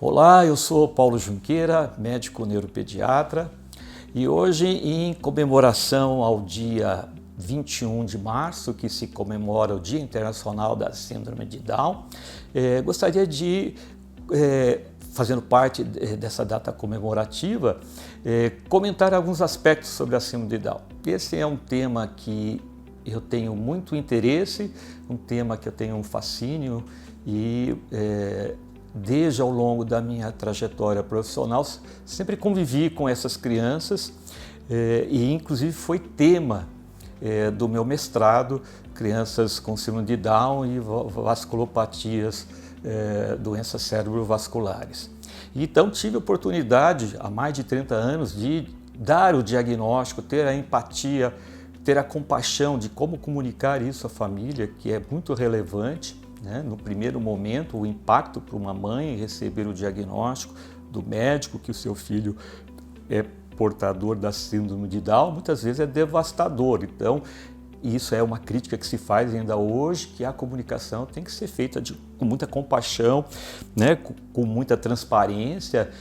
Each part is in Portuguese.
Olá, eu sou Paulo Junqueira, médico neuropediatra, e hoje, em comemoração ao dia 21 de março, que se comemora o Dia Internacional da Síndrome de Down, gostaria de, fazendo parte dessa data comemorativa, comentar alguns aspectos sobre a Síndrome de Down. Esse é um tema que eu tenho muito interesse, um tema que eu tenho um fascínio e desde ao longo da minha trajetória profissional sempre convivi com essas crianças e inclusive foi tema do meu mestrado, crianças com síndrome de Down e vasculopatias, doenças cerebrovasculares. Então tive a oportunidade há mais de 30 anos de dar o diagnóstico, ter a empatia, ter a compaixão de como comunicar isso à família, que é muito relevante. No primeiro momento, o impacto para uma mãe receber o diagnóstico do médico que o seu filho é portador da síndrome de Down, muitas vezes é devastador. Então, isso é uma crítica que se faz ainda hoje, que a comunicação tem que ser feita com muita compaixão, com muita transparência,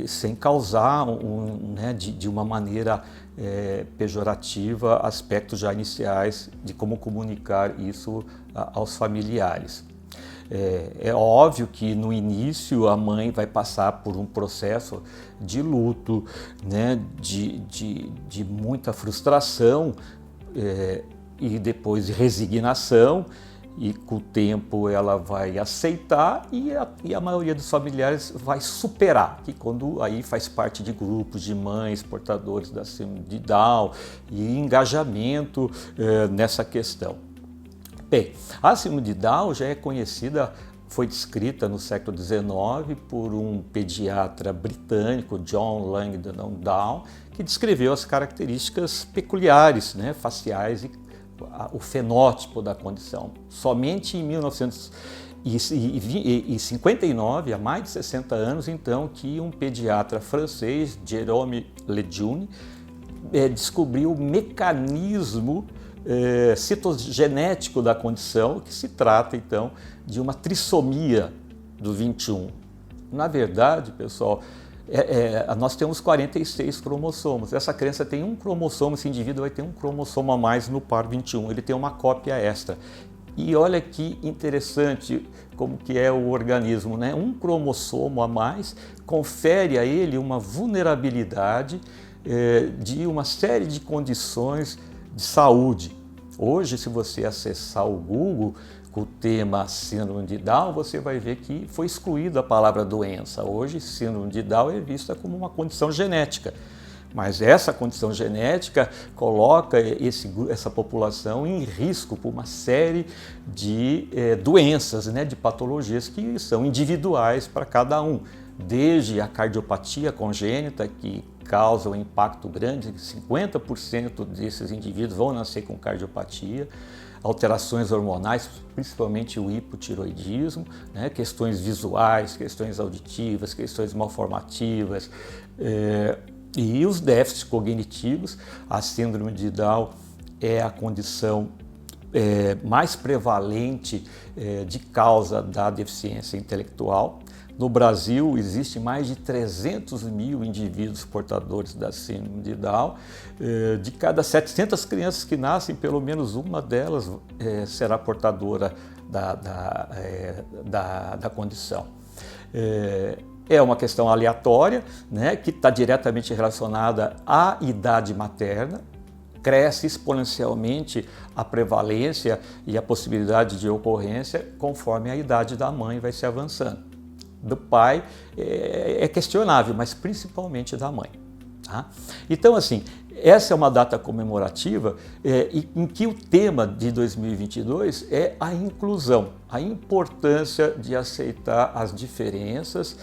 sem causar de uma maneira pejorativa aspectos já iniciais de como comunicar isso aos familiares. É óbvio que no início a mãe vai passar por um processo de luto, de muita frustração e depois de resignação, e com o tempo ela vai aceitar e a maioria dos familiares vai superar, que quando aí faz parte de grupos de mães portadores da síndrome de Down e engajamento nessa questão. Bem, a síndrome de Down já é conhecida, foi descrita no século XIX por um pediatra britânico, John Langdon Down, que descreveu as características peculiares, faciais e o fenótipo da condição. Somente em 1959, há mais de 60 anos, então, que um pediatra francês, Jérôme Lejeune, descobriu o mecanismo citogenético da condição, que se trata, então, de uma trissomia do 21. Na verdade, pessoal, nós temos 46 cromossomos. Essa criança tem um cromossomo, esse indivíduo vai ter um cromossomo a mais no par 21, ele tem uma cópia extra. E olha que interessante como que é o organismo, Um cromossomo a mais confere a ele uma vulnerabilidade de uma série de condições de saúde. Hoje, se você acessar o Google com o tema síndrome de Down, você vai ver que foi excluída a palavra doença. Hoje, síndrome de Down é vista como uma condição genética, mas essa condição genética coloca essa população em risco por uma série de doenças, de patologias que são individuais para cada um, desde a cardiopatia congênita, que causa um impacto grande, 50% desses indivíduos vão nascer com cardiopatia, alterações hormonais, principalmente o hipotiroidismo, questões visuais, questões auditivas, questões malformativas e os déficits cognitivos. A síndrome de Down é a condição mais prevalente de causa da deficiência intelectual. No Brasil, existem mais de 300 mil indivíduos portadores da síndrome de Down. De cada 700 crianças que nascem, pelo menos uma delas será portadora da condição. É uma questão aleatória, que está diretamente relacionada à idade materna. Cresce exponencialmente a prevalência e a possibilidade de ocorrência conforme a idade da mãe vai se avançando. Do pai é questionável, mas principalmente da mãe. Tá? Então, assim, essa é uma data comemorativa em que o tema de 2022 é a inclusão, a importância de aceitar as diferenças,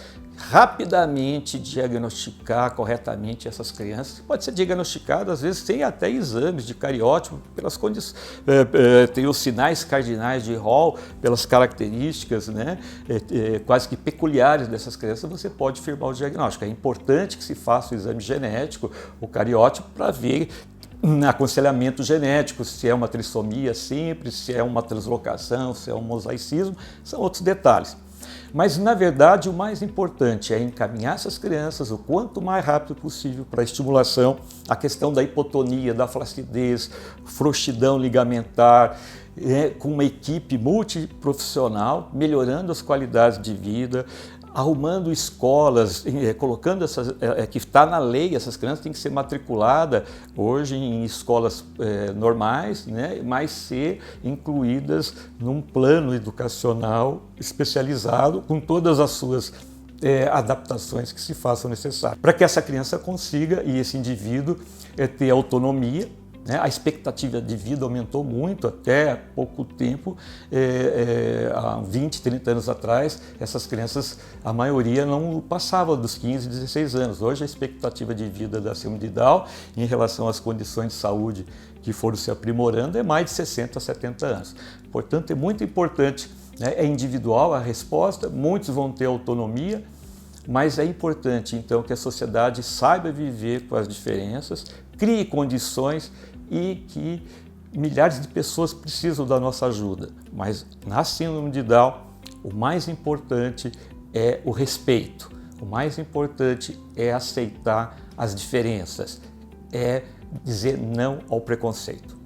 rapidamente diagnosticar corretamente essas crianças. Pode ser diagnosticado, às vezes, sem até exames de cariótipo, pelas condições, tem os sinais cardinais de Hall, pelas características quase que peculiares dessas crianças, você pode firmar o diagnóstico. É importante que se faça o exame genético, o cariótipo, para ver aconselhamento genético, se é uma trissomia simples, se é uma translocação, se é um mosaicismo, são outros detalhes. Mas, na verdade, o mais importante é encaminhar essas crianças o quanto mais rápido possível para a estimulação, a questão da hipotonia, da flacidez, frouxidão ligamentar, com uma equipe multiprofissional, melhorando as qualidades de vida, arrumando escolas, colocando essas, que está na lei, essas crianças têm que ser matriculadas hoje em escolas normais, né, mas ser incluídas num plano educacional especializado com todas as suas adaptações que se façam necessárias, para que essa criança consiga e esse indivíduo ter autonomia. A expectativa de vida aumentou muito até pouco tempo, há 20, 30 anos atrás, essas crianças, a maioria não passava dos 15, 16 anos. Hoje a expectativa de vida da síndrome de Down, em relação às condições de saúde que foram se aprimorando, é mais de 60 a 70 anos. Portanto, é muito importante, é individual a resposta, muitos vão ter autonomia, mas é importante então que a sociedade saiba viver com as diferenças, crie condições e que milhares de pessoas precisam da nossa ajuda. Mas na síndrome de Down, o mais importante é o respeito, o mais importante é aceitar as diferenças, é dizer não ao preconceito.